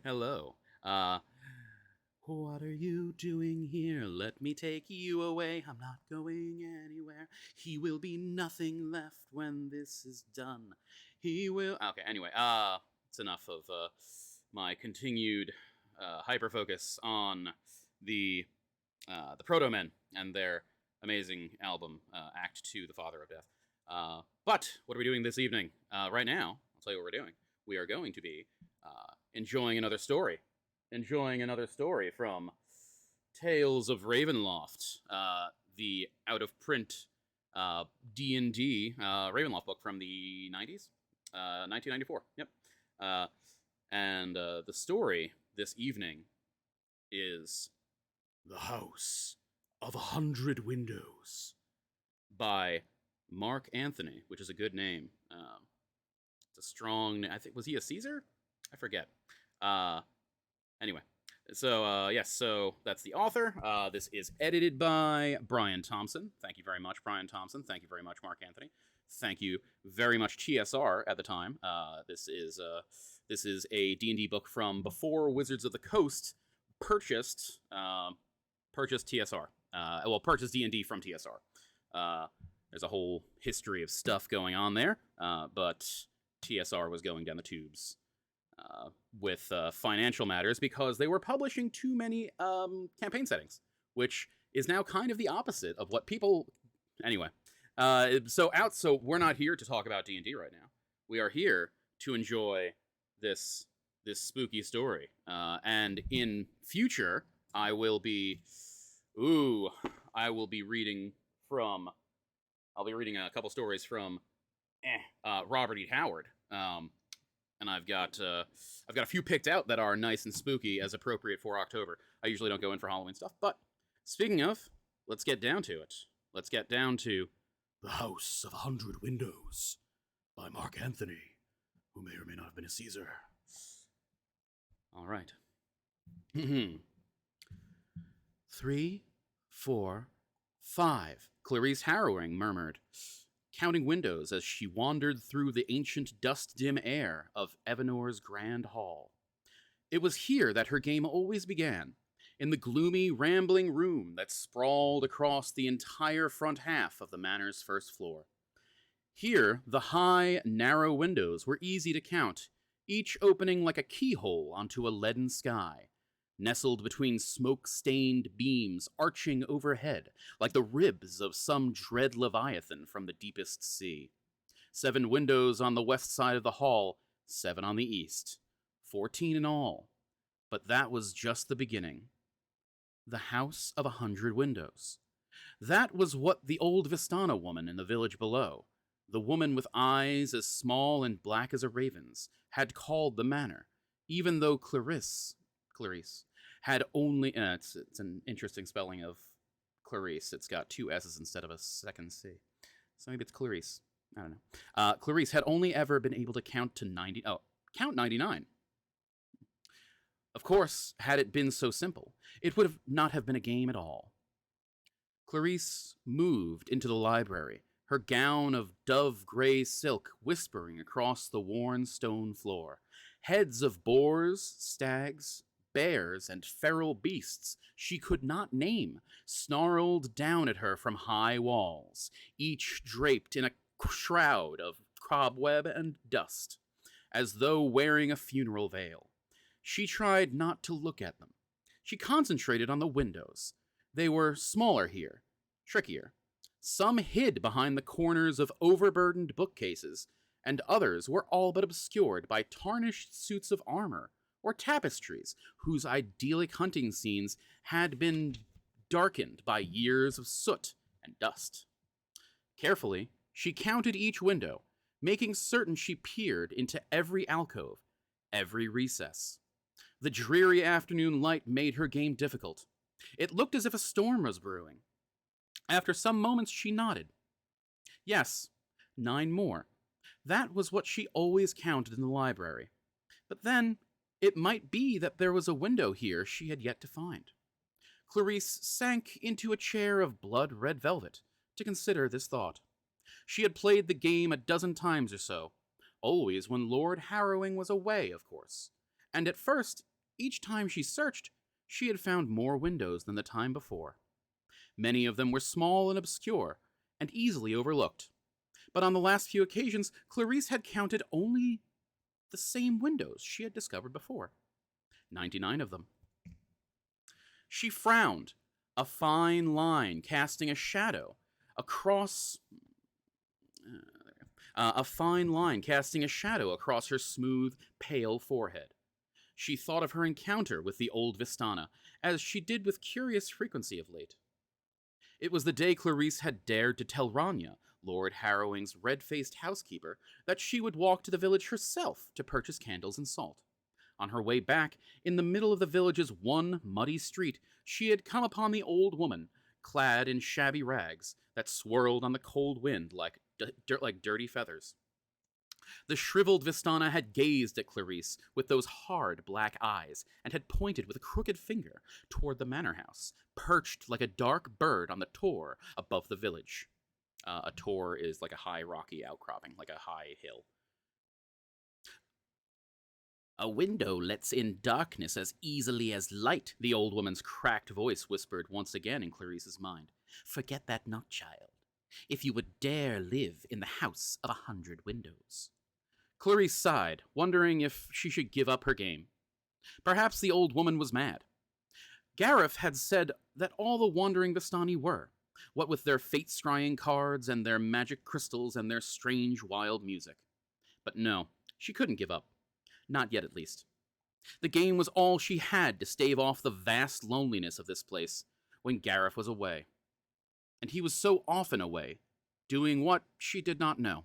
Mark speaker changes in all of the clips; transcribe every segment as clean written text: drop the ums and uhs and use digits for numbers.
Speaker 1: Hello. What are you doing here? Let me take you away. I'm not going anywhere. He will be nothing left when this is done. He will. Okay, anyway, it's enough of my continued hyper focus on the the Proto Men and their amazing album, Act Two: The Father of Death. But what are we doing this evening? Right now, I'll tell you what we're doing. We are going to be enjoying another story. Enjoying another story from Tales of Ravenloft, the out of print D&D Ravenloft book from the 90s, 1994. Yep. Uh, and the story this evening is The House of 100 Windows by Mark Anthony, which is a good name. It's a strong. I think was he a Caesar? I forget. Anyway, so yes, so that's the author. This is edited by Brian Thompson. Thank you very much, Brian Thompson. Thank you very much, Mark Anthony. Thank you very much, TSR at the time. This is a D&D book from before Wizards of the Coast purchased TSR. Purchased D&D from TSR. There's a whole history of stuff going on there, but TSR was going down the tubes with financial matters because they were publishing too many campaign settings, which is now kind of the opposite of what people. Anyway, so we're not here to talk about D&D right now. We are here to enjoy this spooky story, and in future, I will be reading from. I'll be reading a couple stories from Robert E. Howard. And I've got a few picked out that are nice and spooky as appropriate for October. I usually don't go in for Halloween stuff, but speaking of, let's get down to it. Let's get down to The House of 100 Windows by Mark Anthony, who may or may not have been a Caesar. All right. 3, 4, 5. Clarice Harrowing murmured, counting windows as she wandered through the ancient dust-dim air of Evanor's grand hall. It was here that her game always began, in the gloomy, rambling room that sprawled across the entire front half of the manor's first floor. Here, the high, narrow windows were easy to count, each opening like a keyhole onto a leaden sky, nestled between smoke-stained beams arching overhead like the ribs of some dread leviathan from the deepest sea. 7 windows on the west side of the hall, 7 on the east. 14 in all. But that was just the beginning. The House of 100 Windows. That was what the old Vistana woman in the village below, the woman with eyes as small and black as a raven's, had called the manor, even though Clarice had only. It's an interesting spelling of Clarice. It's got 2 S's instead of a second C. So maybe it's Clarice. I don't know. Clarice had only ever been able to count to 90. Oh, count 99. Of course, had it been so simple, it would not have been a game at all. Clarice moved into the library, her gown of dove-gray silk whispering across the worn stone floor. Heads of boars, stags, bears, and feral beasts she could not name snarled down at her from high walls, each draped in a shroud of cobweb and dust, as though wearing a funeral veil. She tried not to look at them. She concentrated on the windows. They were smaller here, trickier. Some hid behind the corners of overburdened bookcases, and others were all but obscured by tarnished suits of armor or tapestries whose idyllic hunting scenes had been darkened by years of soot and dust. Carefully, she counted each window, making certain she peered into every alcove, every recess. The dreary afternoon light made her game difficult. It looked as if a storm was brewing. After some moments, she nodded. Yes, 9 more. That was what she always counted in the library. But then, it might be that there was a window here she had yet to find. Clarice sank into a chair of blood-red velvet to consider this thought. She had played the game a dozen times or so, always when Lord Harrowing was away, of course, And at first, each time she searched, she had found more windows than the time before. Many of them were small and obscure, and easily overlooked. But on the last few occasions, Clarice had counted only the same windows she had discovered before. 99 of them. She frowned, a fine line casting a shadow across. A fine line casting a shadow across her smooth, pale forehead. She thought of her encounter with the old Vistana, as she did with curious frequency of late. It was the day Clarice had dared to tell Rania, Lord Harrowing's red-faced housekeeper, that she would walk to the village herself to purchase candles and salt. On her way back, in the middle of the village's one muddy street, she had come upon the old woman, clad in shabby rags that swirled on the cold wind like dirty feathers. The shriveled Vistana had gazed at Clarice with those hard black eyes and had pointed with a crooked finger toward the manor house, perched like a dark bird on the tor above the village. A tor is like a high rocky outcropping, like a high hill. A window lets in darkness as easily as light, the old woman's cracked voice whispered once again in Clarice's mind. Forget that not, child, if you would dare live in the house of 100 windows. Clarice sighed, wondering if she should give up her game. Perhaps the old woman was mad. Gareth had said that all the wandering Vistani were, what with their fate-scrying cards and their magic crystals and their strange, wild music. But no, she couldn't give up. Not yet, at least. The game was all she had to stave off the vast loneliness of this place when Gareth was away. And he was so often away, doing what she did not know,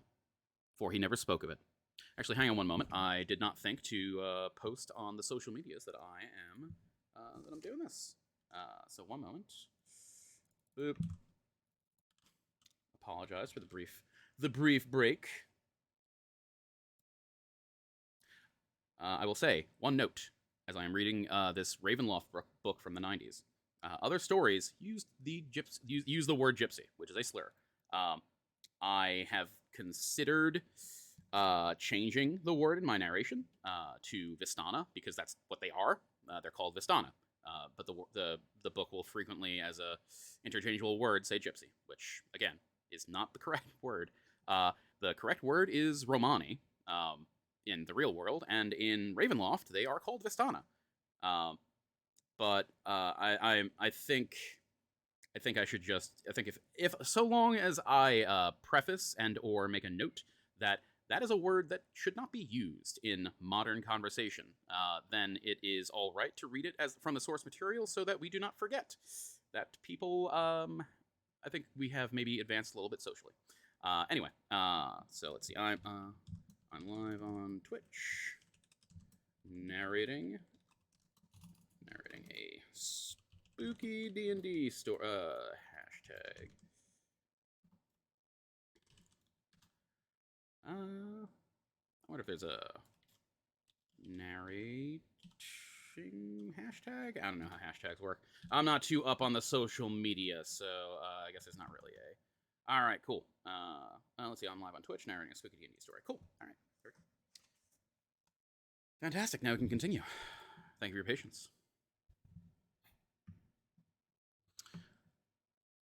Speaker 1: for he never spoke of it. Actually, hang on one moment. I did not think to post on the social medias that I'm doing this. So one moment. Boop. Apologize for the brief break. I will say one note as I am reading this Ravenloft book from the 90s. Other stories use the word gypsy, which is a slur. I have considered changing the word in my narration to Vistana, because that's what they are. They're called Vistana. But the book will frequently, as a interchangeable word, say gypsy, which, again, is not the correct word. The correct word is Romani in the real world, and in Ravenloft, they are called Vistana. But I think I should just, if so long as I preface and or make a note that is a word that should not be used in modern conversation, then it is all right to read it as from the source material so that we do not forget that people, I think we have maybe advanced a little bit socially. Anyway, so let's see. I'm live on Twitch, narrating a spooky D&D story. Hashtag. I wonder if there's a narrating hashtag? I don't know how hashtags work. I'm not too up on the social media, so I guess there's not really a... Alright, cool. Let's see, I'm live on Twitch, narrating a spooky D&D story. Cool. Alright. Fantastic, now we can continue. Thank you for your patience.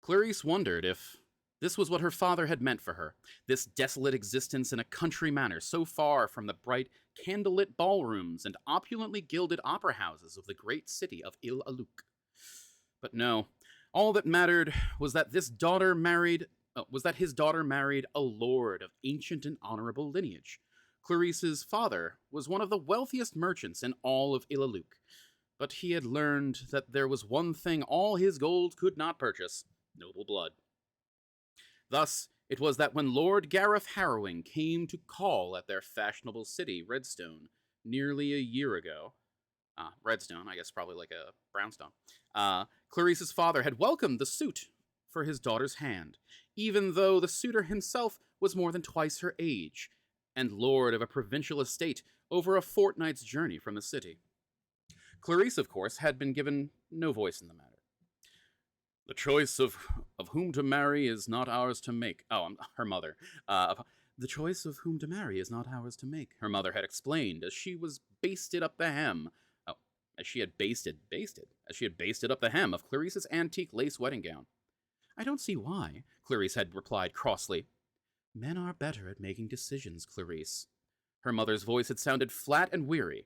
Speaker 1: Clarice wondered if this was what her father had meant for her, this desolate existence in a country manor so far from the bright, candlelit ballrooms and opulently gilded opera houses of the great city of Il-Aluk. But no, all that mattered was that his daughter married a lord of ancient and honorable lineage. Clarice's father was one of the wealthiest merchants in all of Il-Aluk, but he had learned that there was one thing all his gold could not purchase: noble blood. Thus, it was that when Lord Gareth Harrowing came to call at their fashionable city, Redstone, nearly a year ago, Redstone, I guess probably like a brownstone, Clarice's father had welcomed the suit for his daughter's hand, even though the suitor himself was more than twice her age, and lord of a provincial estate over a fortnight's journey from the city. Clarice, of course, had been given no voice in the matter. The choice of whom to marry is not ours to make. Oh, her mother. The choice of whom to marry is not ours to make, her mother had explained as she was basted up the hem. Oh, as she had as she had basted up the hem of Clarice's antique lace wedding gown. I don't see why, Clarice had replied crossly. Men are better at making decisions, Clarice. Her mother's voice had sounded flat and weary.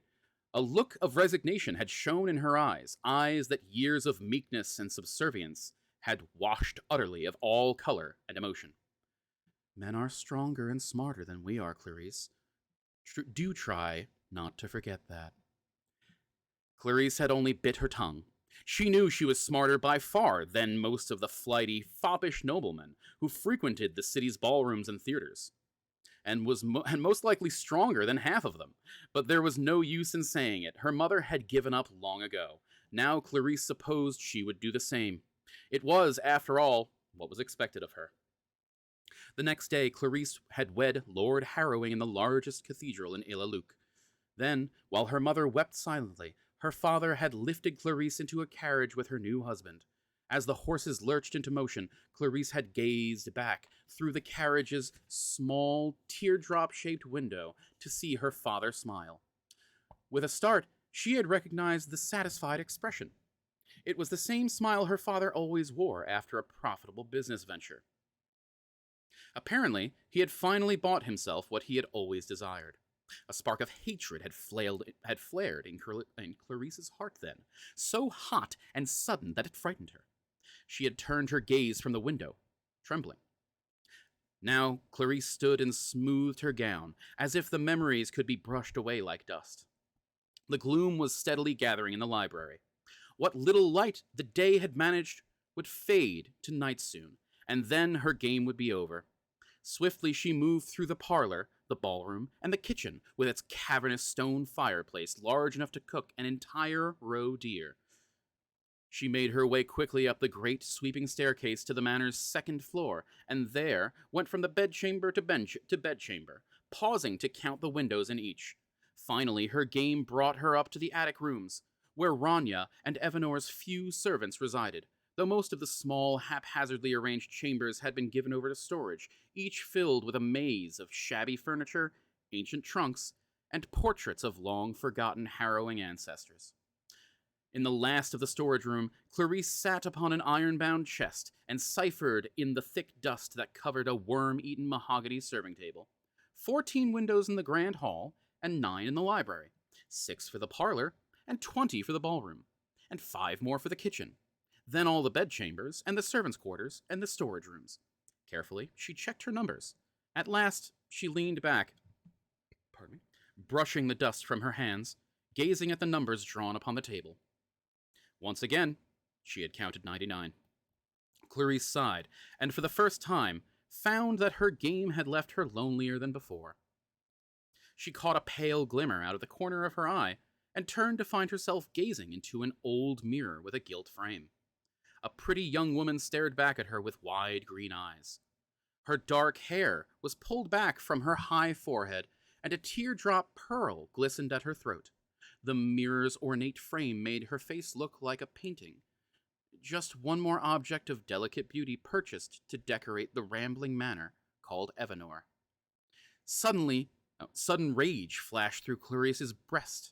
Speaker 1: A look of resignation had shone in her eyes, eyes that years of meekness and subservience had washed utterly of all color and emotion. Men are stronger and smarter than we are, Clarice. Do try not to forget that. Clarice had only bit her tongue. She knew she was smarter by far than most of the flighty, foppish noblemen who frequented the city's ballrooms and theaters, and was most likely stronger than half of them. But there was no use in saying it. Her mother had given up long ago. Now Clarice supposed she would do the same. It was, after all, what was expected of her. The next day, Clarice had wed Lord Harrowing in the largest cathedral in Illaluk. Then, while her mother wept silently, her father had lifted Clarice into a carriage with her new husband. As the horses lurched into motion, Clarice had gazed back through the carriage's small, teardrop-shaped window to see her father smile. With a start, she had recognized the satisfied expression. It was the same smile her father always wore after a profitable business venture. Apparently, he had finally bought himself what he had always desired. A spark of hatred had flared in Clarice's heart then, so hot and sudden that it frightened her. She had turned her gaze from the window, trembling. Now Clarice stood and smoothed her gown, as if the memories could be brushed away like dust. The gloom was steadily gathering in the library. What little light the day had managed would fade to night soon, and then her game would be over. Swiftly she moved through the parlor, the ballroom, and the kitchen, with its cavernous stone fireplace large enough to cook an entire roe deer. She made her way quickly up the great sweeping staircase to the manor's second floor, and there went from the bedchamber to bedchamber, pausing to count the windows in each. Finally, her game brought her up to the attic rooms, where Rania and Evanor's few servants resided, though most of the small, haphazardly arranged chambers had been given over to storage, each filled with a maze of shabby furniture, ancient trunks, and portraits of long-forgotten harrowing ancestors. In the last of the storage room, Clarice sat upon an iron-bound chest and ciphered in the thick dust that covered a worm-eaten mahogany serving table. 14 windows in the grand hall, and 9 in the library, 6 for the parlor, and 20 for the ballroom, and 5 more for the kitchen. Then all the bedchambers, and the servants' quarters, and the storage rooms. Carefully, she checked her numbers. At last, she leaned back, brushing the dust from her hands, gazing at the numbers drawn upon the table. Once again, she had counted 99. Clarice sighed, and for the first time, found that her game had left her lonelier than before. She caught a pale glimmer out of the corner of her eye, and turned to find herself gazing into an old mirror with a gilt frame. A pretty young woman stared back at her with wide green eyes. Her dark hair was pulled back from her high forehead, and a teardrop pearl glistened at her throat. The mirror's ornate frame made her face look like a painting. Just one more object of delicate beauty purchased to decorate the rambling manor called Evanor. Sudden rage flashed through Clarice's breast.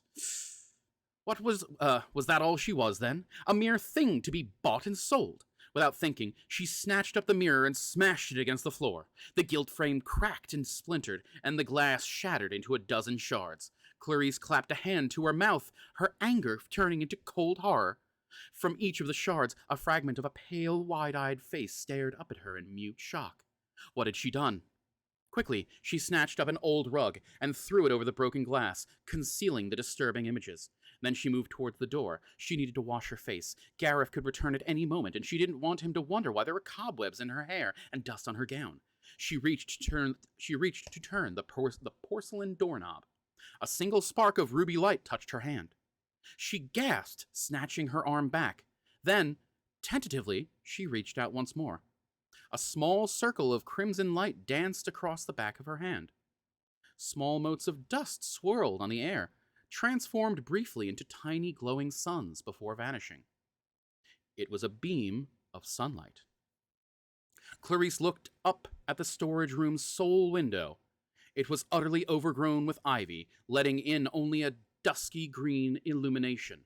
Speaker 1: What was that all she was, then? A mere thing to be bought and sold? Without thinking, she snatched up the mirror and smashed it against the floor. The gilt frame cracked and splintered, and the glass shattered into a dozen shards. Clarice clapped a hand to her mouth, her anger turning into cold horror. From each of the shards, a fragment of a pale, wide-eyed face stared up at her in mute shock. What had she done? Quickly, she snatched up an old rug and threw it over the broken glass, concealing the disturbing images. Then she moved towards the door. She needed to wash her face. Gareth could return at any moment, and she didn't want him to wonder why there were cobwebs in her hair and dust on her gown. She reached to turn the porcelain doorknob. A single spark of ruby light touched her hand. She gasped, snatching her arm back. Then, tentatively, she reached out once more. A small circle of crimson light danced across the back of her hand. Small motes of dust swirled on the air, transformed briefly into tiny glowing suns before vanishing. It was a beam of sunlight. Clarice looked up at the storage room's sole window. It was utterly overgrown with ivy, letting in only a dusky green illumination.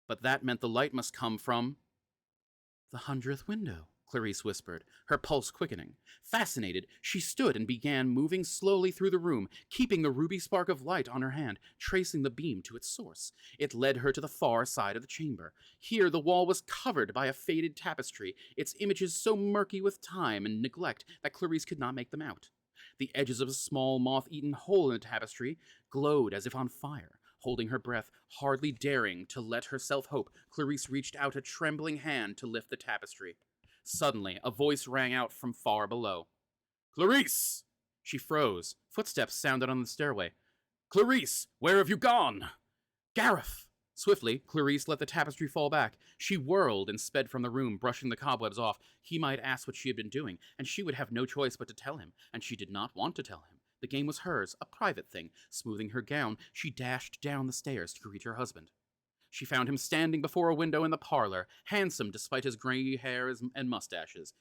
Speaker 1: But that meant the light must come from the 100th window, Clarice whispered, her pulse quickening. Fascinated, she stood and began moving slowly through the room, keeping the ruby spark of light on her hand, tracing the beam to its source. It led her to the far side of the chamber. Here the wall was covered by a faded tapestry, its images so murky with time and neglect that Clarice could not make them out. The edges of a small moth-eaten hole in the tapestry glowed as if on fire. Holding her breath, hardly daring to let herself hope, Clarice reached out a trembling hand to lift the tapestry. Suddenly, a voice rang out from far below. Clarice! She froze. Footsteps sounded on the stairway. Clarice, where have you gone? Gareth! Swiftly, Clarice let the tapestry fall back. She whirled and sped from the room, brushing the cobwebs off. He might ask what she had been doing, and she would have no choice but to tell him, and she did not want to tell him. The game was hers, a private thing. Smoothing her gown, she dashed down the stairs to greet her husband. She found him standing before a window in the parlor, handsome despite his gray hair and mustaches,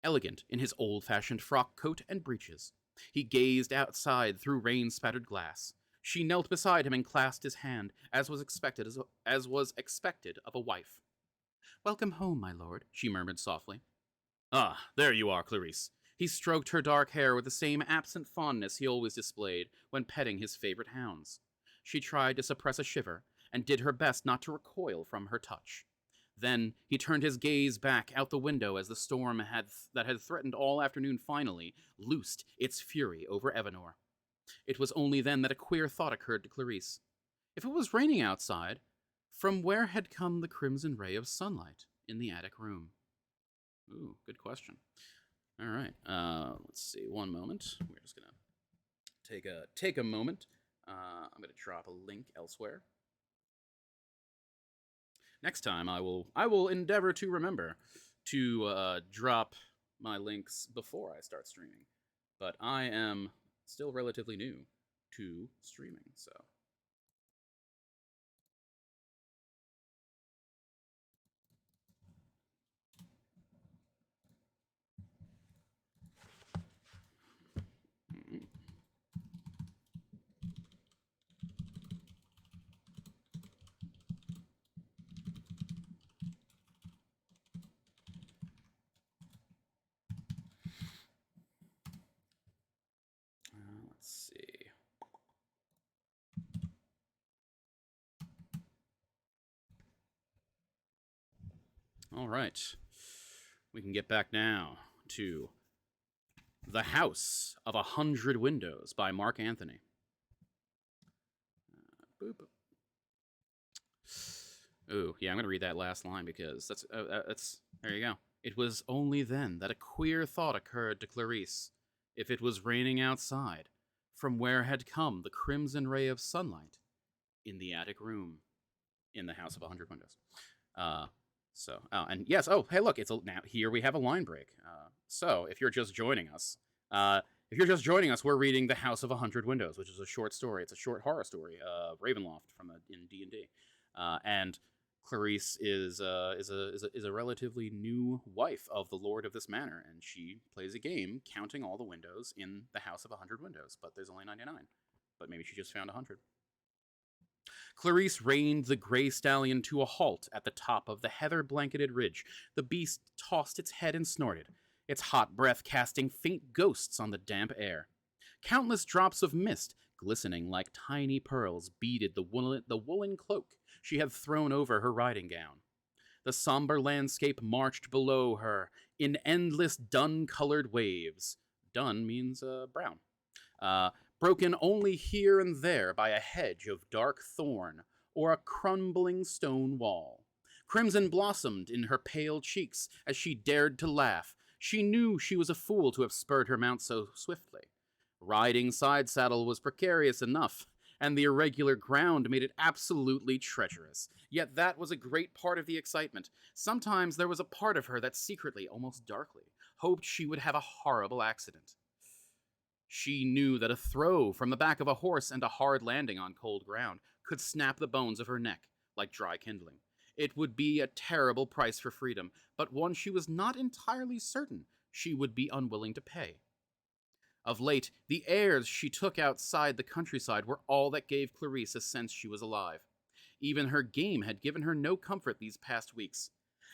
Speaker 1: elegant in his old-fashioned frock coat and breeches. He gazed outside through rain-spattered glass. She knelt beside him and clasped his hand, as was expected of a wife. Welcome home, my lord, she murmured softly. Ah, there you are, Clarice. He stroked her dark hair with the same absent fondness he always displayed when petting his favorite hounds. She tried to suppress a shiver, and did her best not to recoil from her touch. Then he turned his gaze back out the window as the storm that had threatened all afternoon finally loosed its fury over Evanor. It was only then that a queer thought occurred to Clarice. If it was raining outside, from where had come the crimson ray of sunlight in the attic room? Ooh, good question. All right, let's see. One moment. We're just gonna take a moment. I'm gonna drop a link elsewhere. Next time, I will endeavor to remember to drop my links before I start streaming. But I am still relatively new to streaming, so. Let's see. All right. We can get back now to The House of 100 Windows by Mark Anthony. Boop. Ooh, yeah, I'm going to read that last line because that's there you go. It was only then that a queer thought occurred to Clarice. If it was raining outside, from where had come the crimson ray of sunlight? In the attic room, in the House of 100 Windows. And yes, hey, look, now here we have a line break. So if you're just joining us, we're reading The House of 100 Windows, which is a short story. It's a short horror story, Ravenloft in D&D, and Clarice is a relatively new wife of the lord of this manor, and she plays a game counting all the windows in the House of 100 Windows, but there's only 99. But maybe she just found 100. Clarice reined the gray stallion to a halt at the top of the heather-blanketed ridge. The beast tossed its head and snorted, its hot breath casting faint ghosts on the damp air. Countless drops of mist, glistening like tiny pearls, beaded the woolen cloak she had thrown over her riding gown. The somber landscape marched below her in endless dun-colored waves. Dun means brown. Broken only here and there by a hedge of dark thorn or a crumbling stone wall. Crimson blossomed in her pale cheeks as she dared to laugh. She knew she was a fool to have spurred her mount so swiftly. Riding side saddle was precarious enough, and the irregular ground made it absolutely treacherous. Yet that was a great part of the excitement. Sometimes there was a part of her that secretly, almost darkly, hoped she would have a horrible accident. She knew that a throw from the back of a horse and a hard landing on cold ground could snap the bones of her neck like dry kindling. It would be a terrible price for freedom, but one she was not entirely certain she would be unwilling to pay. Of late, the airs she took outside the countryside were all that gave Clarice a sense she was alive. Even her game had given her no comfort these past weeks.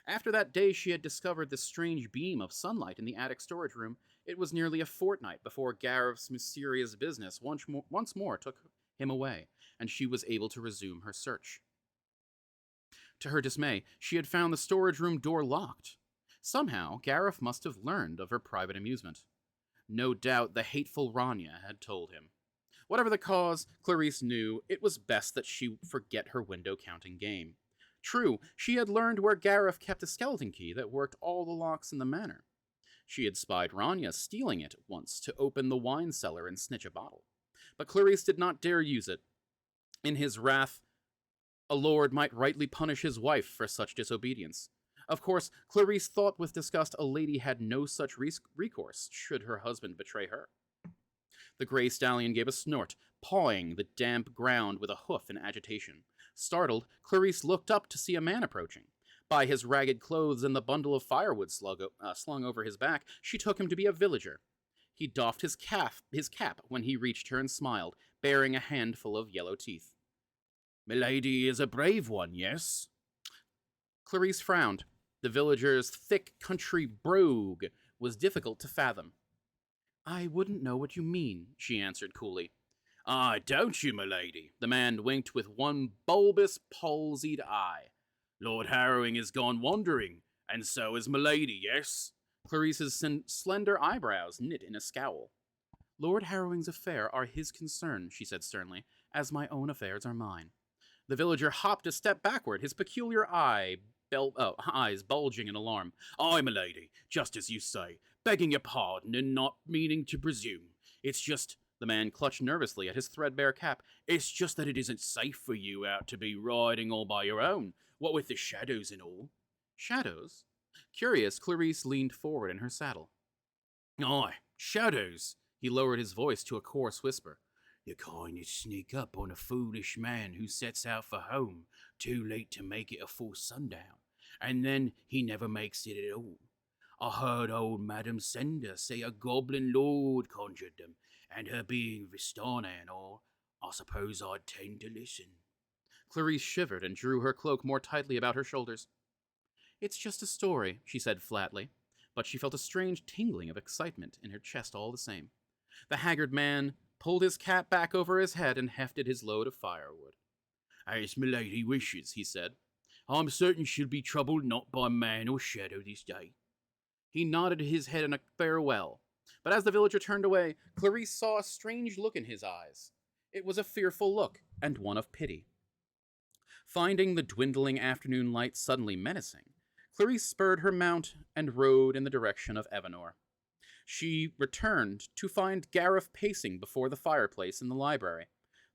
Speaker 1: After that day she had discovered the strange beam of sunlight in the attic storage room, it was nearly a fortnight before Gareth's mysterious business once more took him away, and she was able to resume her search. To her dismay, she had found the storage room door locked. Somehow, Gareth must have learned of her private amusement. No doubt the hateful Rania had told him. Whatever the cause, Clarice knew it was best that she forget her window-counting game. True, she had learned where Gareth kept a skeleton key that worked all the locks in the manor. She had spied Rania stealing it once to open the wine cellar and snitch a bottle. But Clarice did not dare use it. In his wrath, a lord might rightly punish his wife for such disobedience. Of course, Clarice thought with disgust a lady had no such recourse should her husband betray her. The gray stallion gave a snort, pawing the damp ground with a hoof in agitation. Startled, Clarice looked up to see a man approaching. By his ragged clothes and the bundle of firewood slung over his back, she took him to be a villager. He doffed his cap when he reached her and smiled, bearing a handful of yellow teeth. "Milady is a brave one, yes?" Clarice frowned. The villager's thick country brogue was difficult to fathom. "I wouldn't know what you mean," she answered coolly. "Ah, don't you, milady?" The man winked with one bulbous, palsied eye. "Lord Harrowing has gone wandering, and so has milady, yes?" Clarice's slender eyebrows knit in a scowl. "Lord Harrowing's affairs are his concern," she said sternly, "as my own affairs are mine." The villager hopped a step backward, his peculiar eyes bulging in alarm. "Aye, milady, just as you say, begging your pardon and not meaning to presume. It's just," the man clutched nervously at his threadbare cap, "it's just that it isn't safe for you out to be riding all by your own, what with the shadows and all." "Shadows?" Curious, Clarice leaned forward in her saddle. "Aye, shadows." He lowered his voice to a coarse whisper. "The kind that sneak up on a foolish man who sets out for home too late to make it a full sundown, and then he never makes it at all. I heard old Madame Sender say a goblin lord conjured them, and her being Vistana and all, I suppose I'd tend to listen." Clarice shivered and drew her cloak more tightly about her shoulders. "It's just a story," she said flatly, but she felt a strange tingling of excitement in her chest all the same. The haggard man pulled his cap back over his head and hefted his load of firewood. "As milady wishes," he said. "I'm certain she'll be troubled not by man or shadow this day." He nodded his head in a farewell, but as the villager turned away, Clarice saw a strange look in his eyes. It was a fearful look, and one of pity. Finding the dwindling afternoon light suddenly menacing, Clarice spurred her mount and rode in the direction of Evanor. She returned to find Gareth pacing before the fireplace in the library.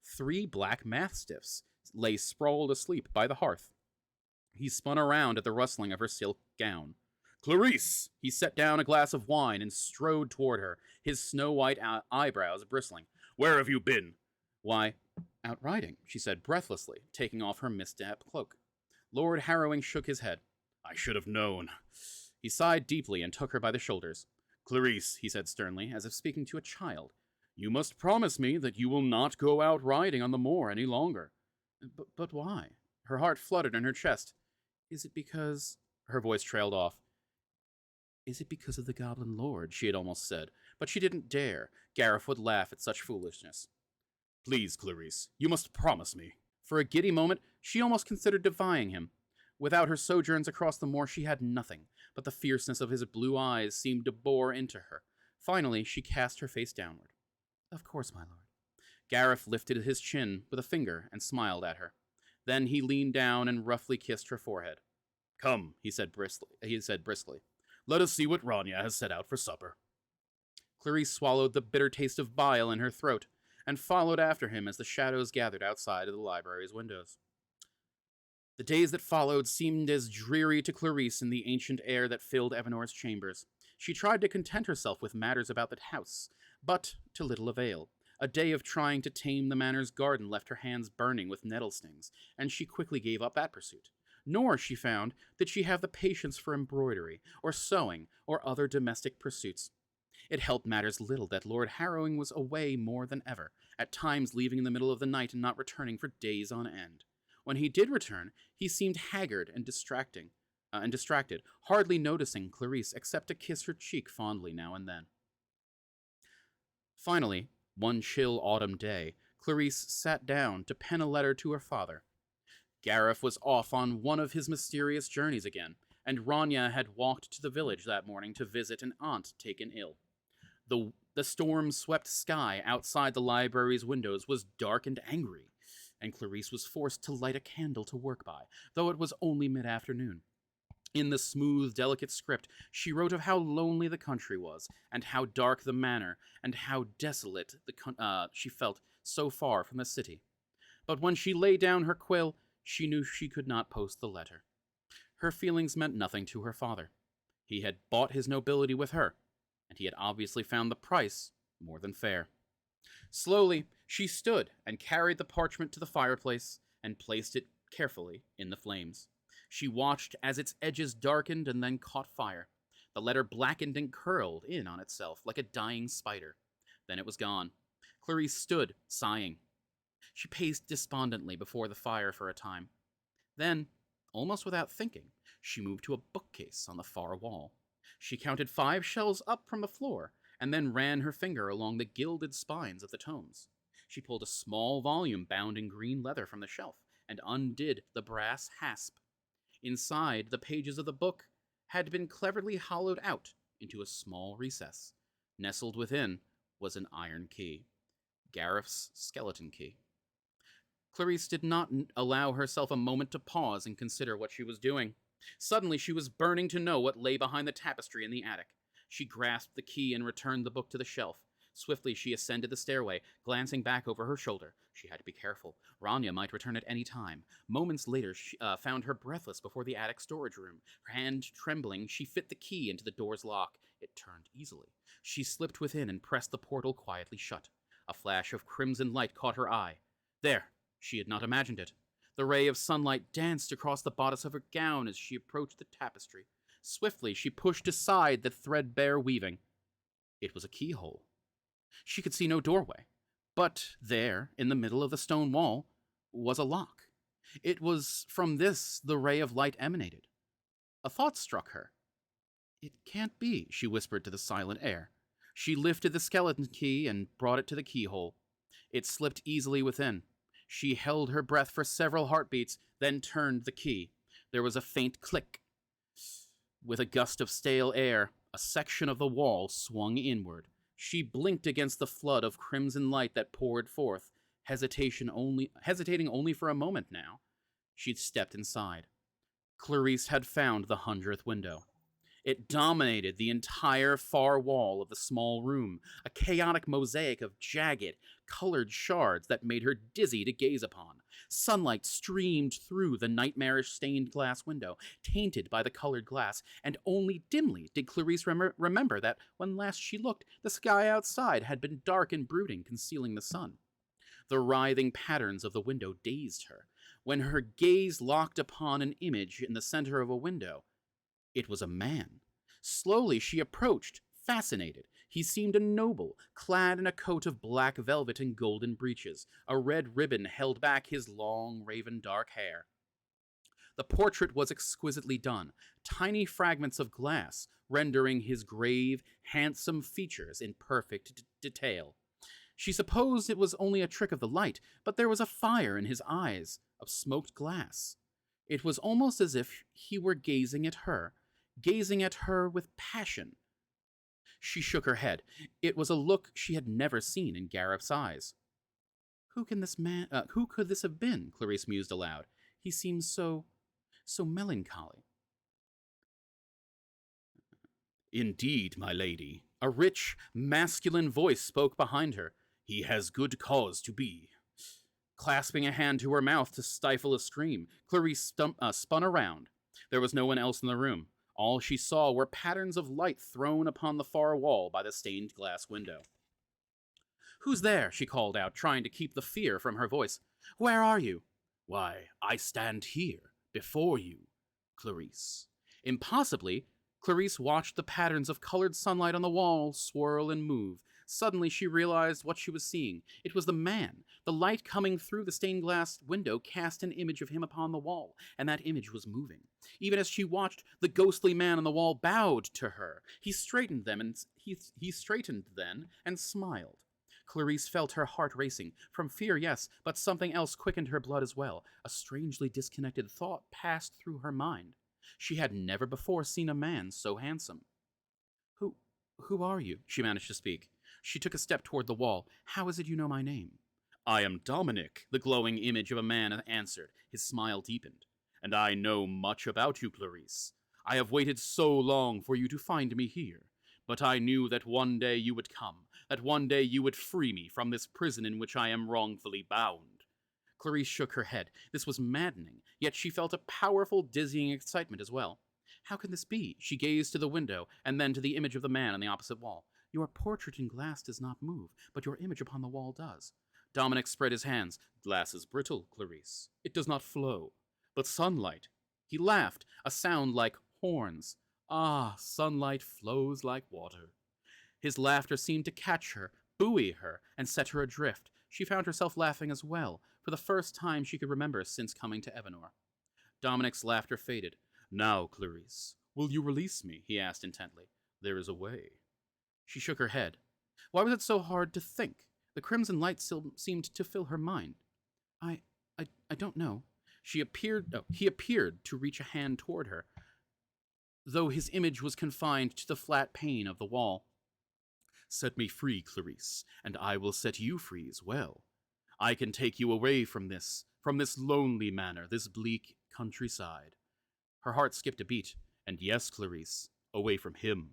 Speaker 1: 3 black mastiffs lay sprawled asleep by the hearth. He spun around at the rustling of her silk gown. "Clarice!" He set down a glass of wine and strode toward her, his snow-white eyebrows bristling. "Where have you been?" "Why, out riding," she said breathlessly, taking off her misstep cloak. Lord Harrowing shook his head. "I should have known." He sighed deeply and took her by the shoulders. "Clarice," he said sternly, as if speaking to a child, "you must promise me that you will not go out riding on the moor any longer." But why?" Her heart fluttered in her chest. "Is it because—" Her voice trailed off. "Is it because of the Goblin Lord?" she had almost said, but she didn't dare. Gareth would laugh at such foolishness. "Please, Clarice, you must promise me." For a giddy moment, she almost considered defying him. Without her sojourns across the moor, she had nothing, but the fierceness of his blue eyes seemed to bore into her. Finally, she cast her face downward. "Of course, my lord." Gareth lifted his chin with a finger and smiled at her. Then he leaned down and roughly kissed her forehead. "Come," he said briskly. "Let us see what Rania has set out for supper." Clarice swallowed the bitter taste of bile in her throat and followed after him as the shadows gathered outside of the library's windows. The days that followed seemed as dreary to Clarice in the ancient air that filled Evanor's chambers. She tried to content herself with matters about the house, but to little avail. A day of trying to tame the manor's garden left her hands burning with nettle stings, and she quickly gave up that pursuit. Nor, she found, did she have the patience for embroidery, or sewing, or other domestic pursuits. It helped matters little that Lord Harrowing was away more than ever, at times leaving in the middle of the night and not returning for days on end. When he did return, he seemed haggard and distracted, hardly noticing Clarice except to kiss her cheek fondly now and then. Finally, one chill autumn day, Clarice sat down to pen a letter to her father. Gareth was off on one of his mysterious journeys again, and Rania had walked to the village that morning to visit an aunt taken ill. The storm-swept sky outside the library's windows was dark and angry, and Clarice was forced to light a candle to work by, though it was only mid-afternoon. In the smooth, delicate script, she wrote of how lonely the country was, and how dark the manor, and how desolate she felt so far from the city. But when she laid down her quill, she knew she could not post the letter. Her feelings meant nothing to her father. He had bought his nobility with her, and he had obviously found the price more than fair. Slowly, she stood and carried the parchment to the fireplace and placed it carefully in the flames. She watched as its edges darkened and then caught fire. The letter blackened and curled in on itself like a dying spider. Then it was gone. Clarice stood, sighing. She paced despondently before the fire for a time. Then, almost without thinking, she moved to a bookcase on the far wall. She counted 5 shelves up from the floor, and then ran her finger along the gilded spines of the tomes. She pulled a small volume bound in green leather from the shelf, and undid the brass hasp. Inside, the pages of the book had been cleverly hollowed out into a small recess. Nestled within was an iron key. Gareth's skeleton key. Clarice did not allow herself a moment to pause and consider what she was doing. Suddenly, she was burning to know what lay behind the tapestry in the attic. She grasped the key and returned the book to the shelf. Swiftly, she ascended the stairway, glancing back over her shoulder. She had to be careful. Rania might return at any time. Moments later, she found her breathless before the attic storage room. Her hand trembling, she fit the key into the door's lock. It turned easily. She slipped within and pressed the portal quietly shut. A flash of crimson light caught her eye. There! She had not imagined it. The ray of sunlight danced across the bodice of her gown as she approached the tapestry. Swiftly, she pushed aside the threadbare weaving. It was a keyhole. She could see no doorway, but there, in the middle of the stone wall, was a lock. It was from this the ray of light emanated. A thought struck her. It can't be, she whispered to the silent air. She lifted the skeleton key and brought it to the keyhole. It slipped easily within. She held her breath for several heartbeats, then turned the key. There was a faint click. With a gust of stale air, a section of the wall swung inward. She blinked against the flood of crimson light that poured forth, hesitating only for a moment now. She'd stepped inside. Clarice had found the 100th window. It dominated the entire far wall of the small room, a chaotic mosaic of jagged, colored shards that made her dizzy to gaze upon. Sunlight streamed through the nightmarish stained glass window, tainted by the colored glass, and only dimly did Clarice remember that when last she looked, the sky outside had been dark and brooding, concealing the sun. The writhing patterns of the window dazed her. When her gaze locked upon an image in the center of a window, it was a man. Slowly she approached, fascinated. He seemed a noble, clad in a coat of black velvet and golden breeches. A red ribbon held back his long, raven dark hair. The portrait was exquisitely done, tiny fragments of glass rendering his grave, handsome features in perfect detail. She supposed it was only a trick of the light, but there was a fire in his eyes of smoked glass. It was almost as if he were gazing at her with passion. She shook her head. It was a look she had never seen in Gareth's eyes. Who could this have been? Clarice mused aloud. He seems so melancholy. Indeed, my lady. A rich, masculine voice spoke behind her. He has good cause to be. Clasping a hand to her mouth to stifle a scream, Clarice spun around. There was no one else in the room. All she saw were patterns of light thrown upon the far wall by the stained glass window. Who's there? She called out, trying to keep the fear from her voice. Where are you? Why, I stand here, before you, Clarice. Impossibly, Clarice watched the patterns of colored sunlight on the wall swirl and move. Suddenly, she realized what she was seeing. It was the man. The light coming through the stained glass window cast an image of him upon the wall, and that image was moving. Even as she watched, the ghostly man on the wall bowed to her. He straightened then and smiled. Clarice felt her heart racing. From fear, yes, but something else quickened her blood as well. A strangely disconnected thought passed through her mind. She had never before seen a man so handsome. Who who are you? She managed to speak. She took a step toward the wall. How is it you know my name? I am Dominic, the glowing image of a man answered. His smile deepened. And I know much about you, Clarice. I have waited so long for you to find me here. But I knew that one day you would come, that one day you would free me from this prison in which I am wrongfully bound. Clarice shook her head. This was maddening, yet she felt a powerful, dizzying excitement as well. How can this be? She gazed to the window, and then to the image of the man on the opposite wall. Your portrait in glass does not move, but your image upon the wall does. Dominic spread his hands. Glass is brittle, Clarice. It does not flow. But sunlight. He laughed, a sound like horns. Ah, sunlight flows like water. His laughter seemed to catch her, buoy her, and set her adrift. She found herself laughing as well, for the first time she could remember since coming to Evanor. Dominic's laughter faded. Now, Clarice, will you release me? He asked intently. There is a way. She shook her head. Why was it so hard to think? The crimson light still seemed to fill her mind. I don't know. He appeared to reach a hand toward her, though his image was confined to the flat pane of the wall. Set me free, Clarice, and I will set you free as well. I can take you away from this lonely manor, this bleak countryside. Her heart skipped a beat, and yes, Clarice, away from him.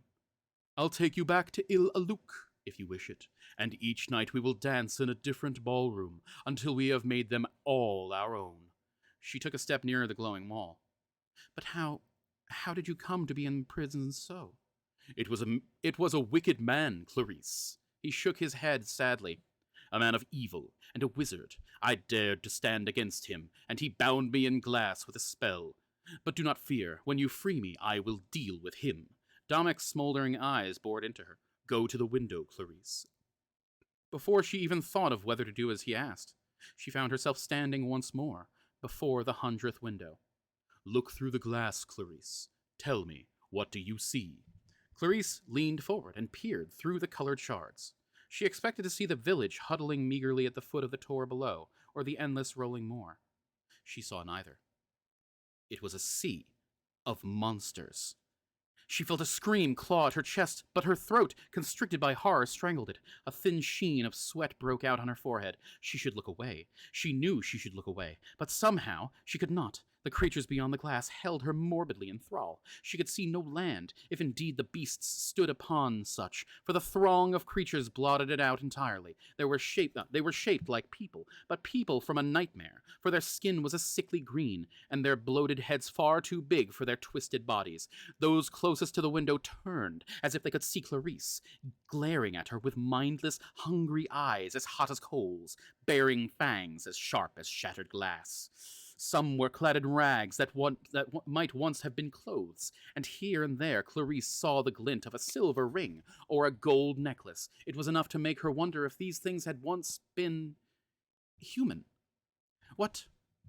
Speaker 1: I'll take you back to Il-Aluk, if you wish it, and each night we will dance in a different ballroom until we have made them all our own. She took a step nearer the glowing wall. But how did you come to be in prison so? It was a wicked man, Clarice. He shook his head sadly. A man of evil and a wizard. I dared to stand against him, and he bound me in glass with a spell. But do not fear. When you free me, I will deal with him. Dominic's smoldering eyes bored into her. Go to the window, Clarice. Before she even thought of whether to do as he asked, she found herself standing once more before the 100th window. Look through the glass, Clarice. Tell me, what do you see? Clarice leaned forward and peered through the colored shards. She expected to see the village huddling meagerly at the foot of the tor below, or the endless rolling moor. She saw neither. It was a sea of monsters. She felt a scream claw at her chest, but her throat, constricted by horror, strangled it. A thin sheen of sweat broke out on her forehead. She should look away. She knew she should look away, but somehow she could not. The creatures beyond the glass held her morbidly in thrall. She could see no land, if indeed the beasts stood upon such, for the throng of creatures blotted it out entirely. They were shaped like people, but people from a nightmare, for their skin was a sickly green, and their bloated heads far too big for their twisted bodies. Those closest to the window turned, as if they could see Clarice, glaring at her with mindless, hungry eyes as hot as coals, baring fangs as sharp as shattered glass. Some were clad in rags that might once have been clothes, and here and there Clarice saw the glint of a silver ring or a gold necklace. It was enough to make her wonder if these things had once been human. What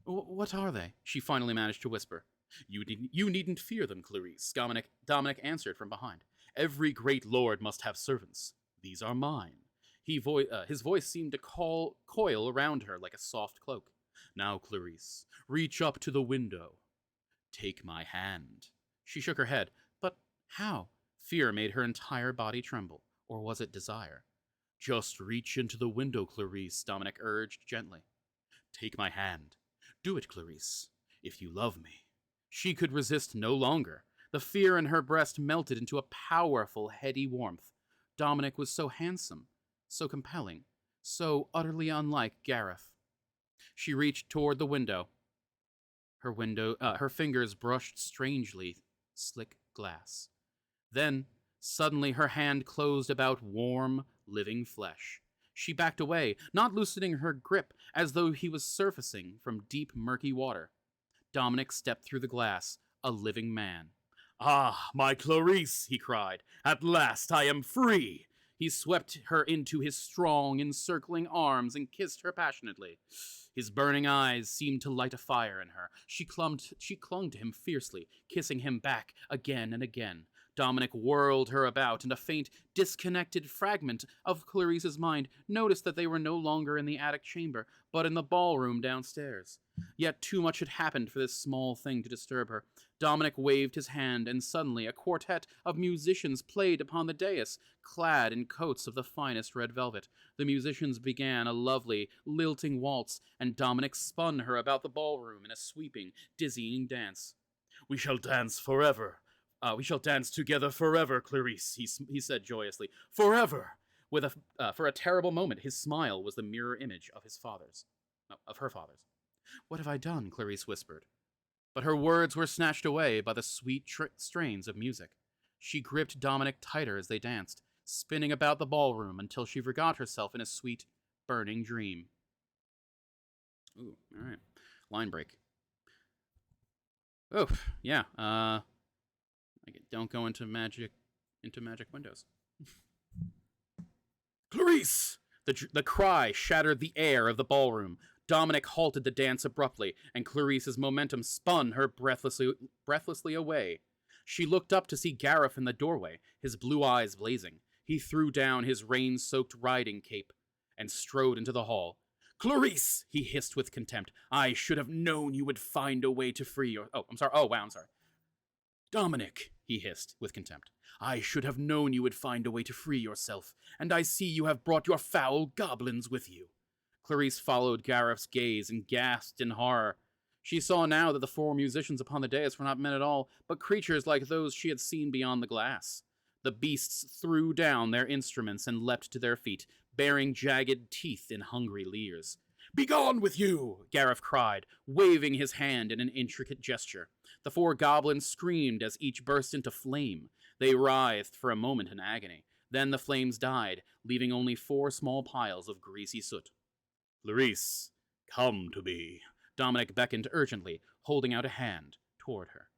Speaker 1: are they? She finally managed to whisper. You needn't fear them, Clarice, Dominic answered from behind. Every great lord must have servants. These are mine. His voice seemed to coil around her like a soft cloak. Now, Clarice, reach up to the window. Take my hand. She shook her head. But how? Fear made her entire body tremble. Or was it desire? Just reach into the window, Clarice, Dominic urged gently. Take my hand. Do it, Clarice, if you love me. She could resist no longer. The fear in her breast melted into a powerful, heady warmth. Dominic was so handsome, so compelling, so utterly unlike Gareth. She reached toward the window. Her fingers brushed strangely slick glass. Then, suddenly, her hand closed about warm, living flesh. She backed away, not loosening her grip, as though he was surfacing from deep, murky water. Dominic stepped through the glass, a living man. "Ah, my Clarice," he cried. "At last I am free!" He swept her into his strong, encircling arms and kissed her passionately. His burning eyes seemed to light a fire in her. She clung to him fiercely, kissing him back again and again. Dominic whirled her about, and a faint, disconnected fragment of Clarice's mind noticed that they were no longer in the attic chamber, but in the ballroom downstairs. Yet too much had happened for this small thing to disturb her. Dominic waved his hand, and suddenly a quartet of musicians played upon the dais, clad in coats of the finest red velvet. The musicians began a lovely, lilting waltz, and Dominic spun her about the ballroom in a sweeping, dizzying dance. "We shall dance forever. We shall dance together forever, Clarice," he said joyously. "Forever!" For a terrible moment, his smile was the mirror image of his father's. No, of her father's. "What have I done?" Clarice whispered. But her words were snatched away by the sweet strains of music. She gripped Dominic tighter as they danced, spinning about the ballroom until she forgot herself in a sweet, burning dream. Ooh, all right. Line break. Oh, yeah. Don't go into magic windows. "Clarice!" The cry shattered the air of the ballroom. Dominic halted the dance abruptly, and Clarice's momentum spun her breathlessly away. She looked up to see Gareth in the doorway, his blue eyes blazing. He threw down his rain-soaked riding cape and strode into the hall. "Clarice!" he hissed with contempt. "I should have known you would find a way to free your... Oh, I'm sorry. Oh, wow, I'm sorry. "Dominic," he hissed with contempt, "I should have known you would find a way to free yourself, and I see you have brought your foul goblins with you." Clarice followed Gareth's gaze and gasped in horror. She saw now that the four musicians upon the dais were not men at all, but creatures like those she had seen beyond the glass. The beasts threw down their instruments and leapt to their feet, baring jagged teeth in hungry leers. "Begone with you!" Gareth cried, waving his hand in an intricate gesture. The four goblins screamed as each burst into flame. They writhed for a moment in agony. Then the flames died, leaving only four small piles of greasy soot. "Clarice, come to me," Dominic beckoned urgently, holding out a hand toward her.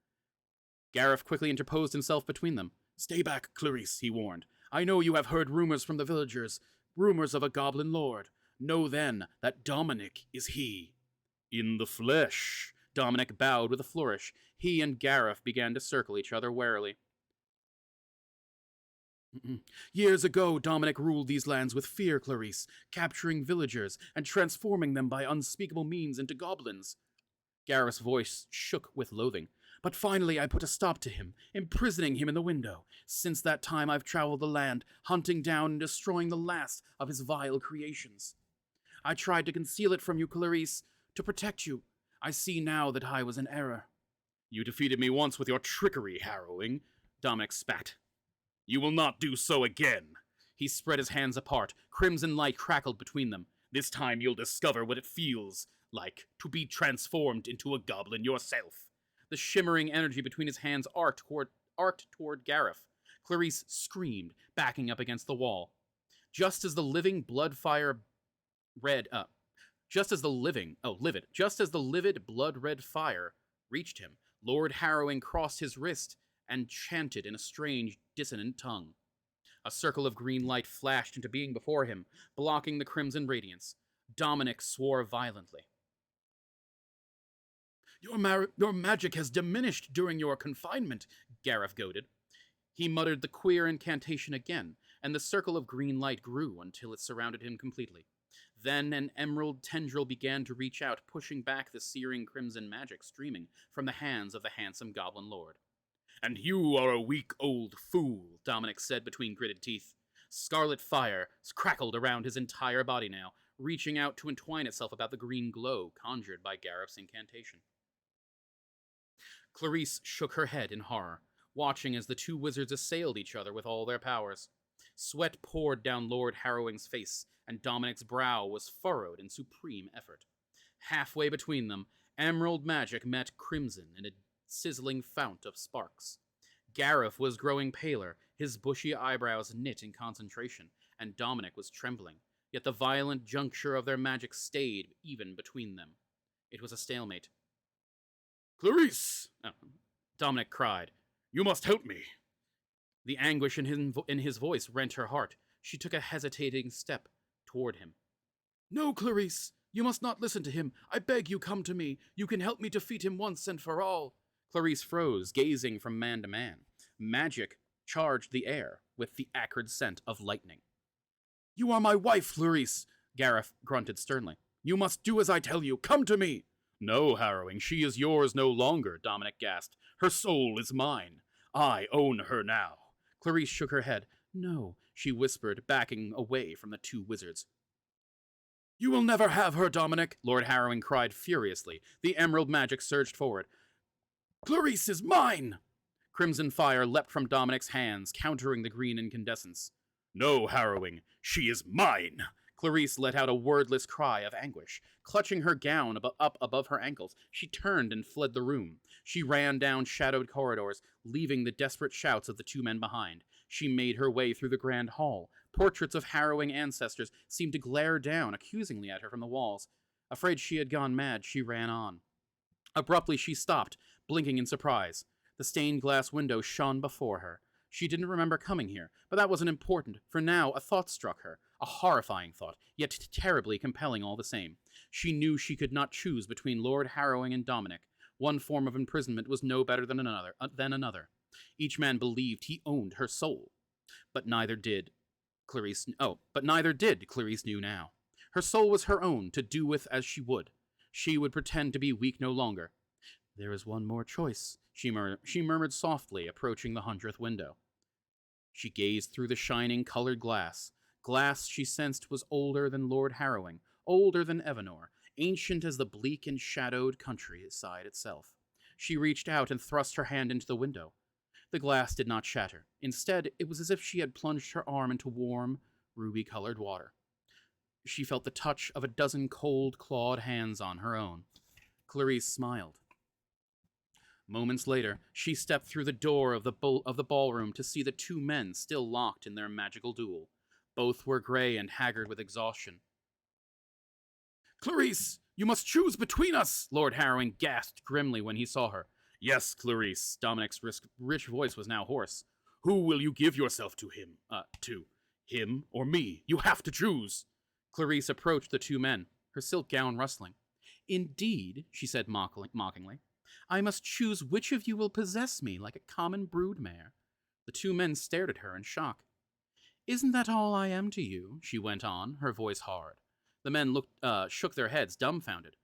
Speaker 1: Gareth quickly interposed himself between them. "Stay back, Clarice," he warned. "I know you have heard rumors from the villagers, rumors of a goblin lord. Know then that Dominic is he." "In the flesh." Dominic bowed with a flourish. He and Gareth began to circle each other warily. "Years ago, Dominic ruled these lands with fear, Clarice, capturing villagers and transforming them by unspeakable means into goblins." Gareth's voice shook with loathing. "But finally I put a stop to him, imprisoning him in the window. Since that time I've traveled the land, hunting down and destroying the last of his vile creations. I tried to conceal it from you, Clarice, to protect you. I see now that I was in error." "You defeated me once with your trickery, Harrowing," Dominic spat. "You will not do so again." He spread his hands apart. Crimson light crackled between them. "This time you'll discover what it feels like to be transformed into a goblin yourself." The shimmering energy between his hands arced toward Gareth. Clarice screamed, backing up against the wall. Just as the living blood fire just as the livid blood red fire reached him, Lord Harrowing crossed his wrist and chanted in a strange, dissonant tongue. A circle of green light flashed into being before him, blocking the crimson radiance. Dominic swore violently. Your magic has diminished during your confinement," Gareth goaded. He muttered the queer incantation again, and the circle of green light grew until it surrounded him completely. Then an emerald tendril began to reach out, pushing back the searing crimson magic streaming from the hands of the handsome goblin lord. "And you are a weak old fool," Dominic said between gritted teeth. Scarlet fire crackled around his entire body now, reaching out to entwine itself about the green glow conjured by Gareth's incantation. Clarice shook her head in horror, watching as the two wizards assailed each other with all their powers. Sweat poured down Lord Harrowing's face, and Dominic's brow was furrowed in supreme effort. Halfway between them, emerald magic met crimson in a sizzling fount of sparks. Gareth was growing paler, his bushy eyebrows knit in concentration, and Dominic was trembling, yet the violent juncture of their magic stayed even between them. It was a stalemate. "Clarice!" Dominic cried. You must help me. The anguish in his voice rent her heart. She took a hesitating step toward him. No, Clarice, you must not listen to him. I beg you, come to me. You can help me defeat him once and for all. Clarice froze, gazing from man to man. Magic charged the air with the acrid scent of lightning. You are my wife, Clarice, Gareth grunted sternly. You must do as I tell you. Come to me. No, Harrowing, she is yours no longer, Dominic gasped. Her soul is mine. I own her now. Clarice shook her head. No, she whispered, backing away from the two wizards. You will never have her, Dominic, Lord Harrowing cried furiously. The emerald magic surged forward. Clarice is mine! Crimson fire leapt from Dominic's hands, countering the green incandescence. No, Harrowing, she is mine! Clarice let out a wordless cry of anguish. Clutching her gown up above her ankles, she turned and fled the room. She ran down shadowed corridors, leaving the desperate shouts of the two men behind. She made her way through the grand hall. Portraits of harrowing ancestors seemed to glare down accusingly at her from the walls. Afraid she had gone mad, she ran on. Abruptly, she stopped, blinking in surprise. The stained glass window shone before her. She didn't remember coming here, but that wasn't important, for now a thought struck her, a horrifying thought, yet terribly compelling all the same. She knew she could not choose between Lord Harrowing and Dominic. One form of imprisonment was no better than another. Each man believed he owned her soul, but neither did Clarice knew now. Her soul was her own, to do with as she would. She would pretend to be weak no longer. There is one more choice, she murmured softly, approaching the 100th window. She gazed through the shining colored glass. Glass she sensed was older than Lord Harrowing, older than Evanor, ancient as the bleak and shadowed countryside itself. She reached out and thrust her hand into the window. The glass did not shatter. Instead, it was as if she had plunged her arm into warm, ruby-colored water. She felt the touch of a dozen cold, clawed hands on her own. Clarice smiled. Moments later, she stepped through the door of the ballroom to see the two men still locked in their magical duel. Both were gray and haggard with exhaustion. Clarice, you must choose between us, Lord Harrowing gasped grimly when he saw her. Yes, Clarice, Dominic's rich voice was now hoarse. Who will you give yourself to him? To him or me? You have to choose. Clarice approached the two men, her silk gown rustling. Indeed, she said mockingly, I must choose which of you will possess me like a common broodmare. The two men stared at her in shock. Isn't that all I am to you? She went on, her voice hard. The men shook their heads, dumbfounded.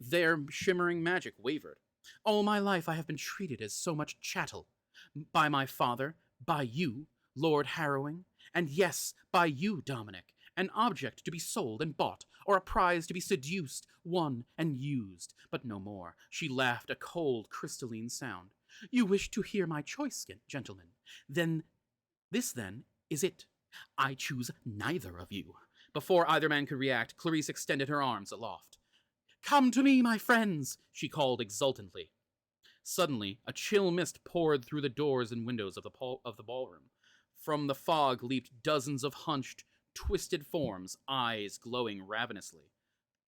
Speaker 1: Their shimmering magic wavered. All my life I have been treated as so much chattel. By my father, by you, Lord Harrowing, and yes, by you, Dominic, an object to be sold and bought, or a prize to be seduced, won, and used, but no more. She laughed a cold, crystalline sound. You wish to hear my choice, gentlemen? This is it. I choose neither of you. Before either man could react, Clarice extended her arms aloft. Come to me, my friends, she called exultantly. Suddenly, a chill mist poured through the doors and windows of the ballroom. From the fog leaped dozens of hunched, twisted forms, eyes glowing ravenously.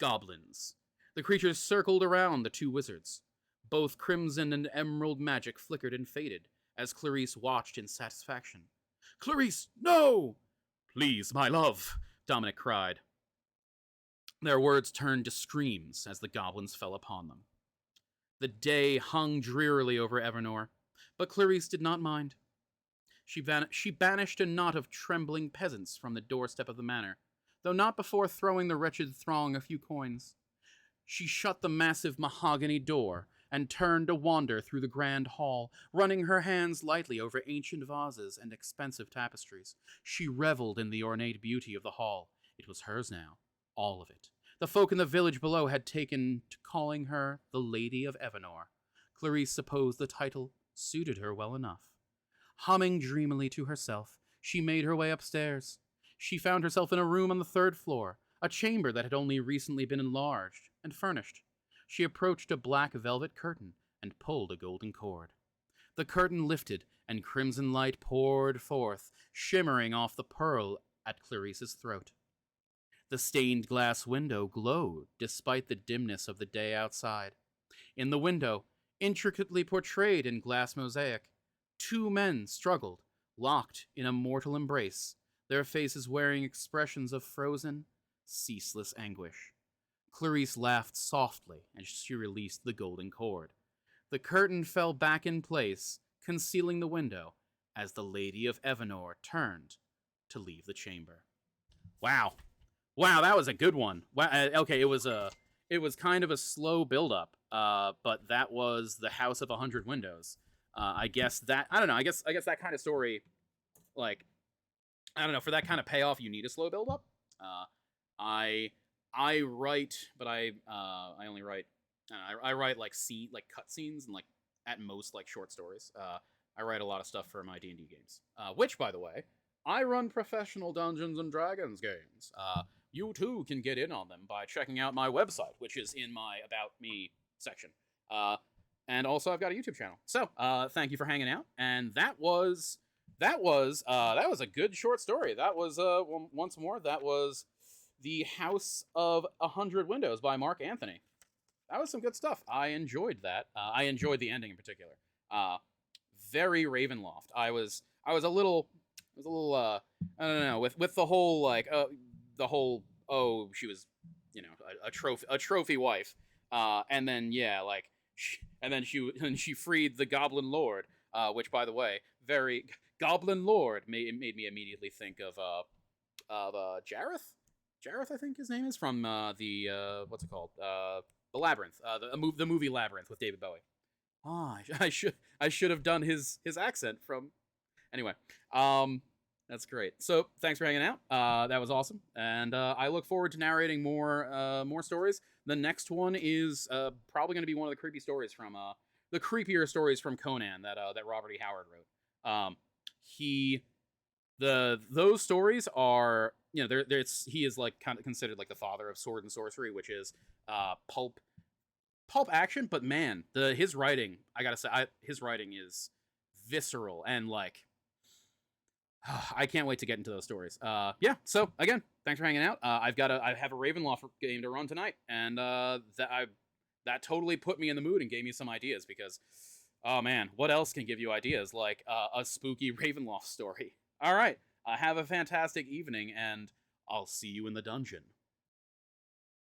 Speaker 1: Goblins. The creatures circled around the two wizards. Both crimson and emerald magic flickered and faded as Clarice watched in satisfaction. Clarice, no! Please, my love, Dominic cried. Their words turned to screams as the goblins fell upon them. The day hung drearily over Evanor, but Clarice did not mind. She banished a knot of trembling peasants from the doorstep of the manor, though not before throwing the wretched throng a few coins. She shut the massive mahogany door and turned to wander through the grand hall, running her hands lightly over ancient vases and expensive tapestries. She reveled in the ornate beauty of the hall. It was hers now, all of it. The folk in the village below had taken to calling her the Lady of Evanor. Clarice supposed the title suited her well enough. Humming dreamily to herself, she made her way upstairs. She found herself in a room on the 3rd floor, a chamber that had only recently been enlarged and furnished. She approached a black velvet curtain and pulled a golden cord. The curtain lifted, and crimson light poured forth, shimmering off the pearl at Clarice's throat. The stained glass window glowed despite the dimness of the day outside. In the window, intricately portrayed in glass mosaic, Two men struggled, locked in a mortal embrace, their faces wearing expressions of frozen, ceaseless anguish. Clarice laughed softly as she released the golden cord. The curtain fell back in place, concealing the window, as the Lady of Evanor turned to leave the chamber. Wow. Wow, that was a good one. Wow, okay, it was kind of a slow build up, but that was the House of 100 Windows. I guess that I don't know. I guess that kind of story, like I don't know, for that kind of payoff, you need a slow build up. I I write, but I only write. I write like cutscenes and like at most like short stories. I write a lot of stuff for my D&D games, which by the way, I run professional Dungeons and Dragons games. You too can get in on them by checking out my website, which is in my About Me section. And also I've got a YouTube channel. So thank you for hanging out. And that was a good short story. That was once more that was The House of 100 Windows by Mark Anthony. That was some good stuff. I enjoyed that. I enjoyed the ending in particular. Very Ravenloft. I was a little I don't know with the whole like she was a trophy wife, and then yeah like and she freed the Goblin Lord, which by the way very Goblin Lord made me immediately think of Jareth. Jareth, I think his name is from the what's it called? The Labyrinth, the movie Labyrinth with David Bowie. Ah, I should have done his accent from. Anyway, that's great. So thanks for hanging out. That was awesome, and I look forward to narrating more stories. The next one is probably going to be one of the the creepier stories from Conan that Robert E. Howard wrote. Those stories are he is like kind of considered like the father of sword and sorcery, which is pulp action. But man, his writing, I gotta say, his writing is visceral and like I can't wait to get into those stories. Yeah. So again, thanks for hanging out. I have a Ravenloft game to run tonight, and that totally put me in the mood and gave me some ideas because, oh man, what else can give you ideas like a spooky Ravenloft story? All right. Have a fantastic evening, and I'll see you in the dungeon.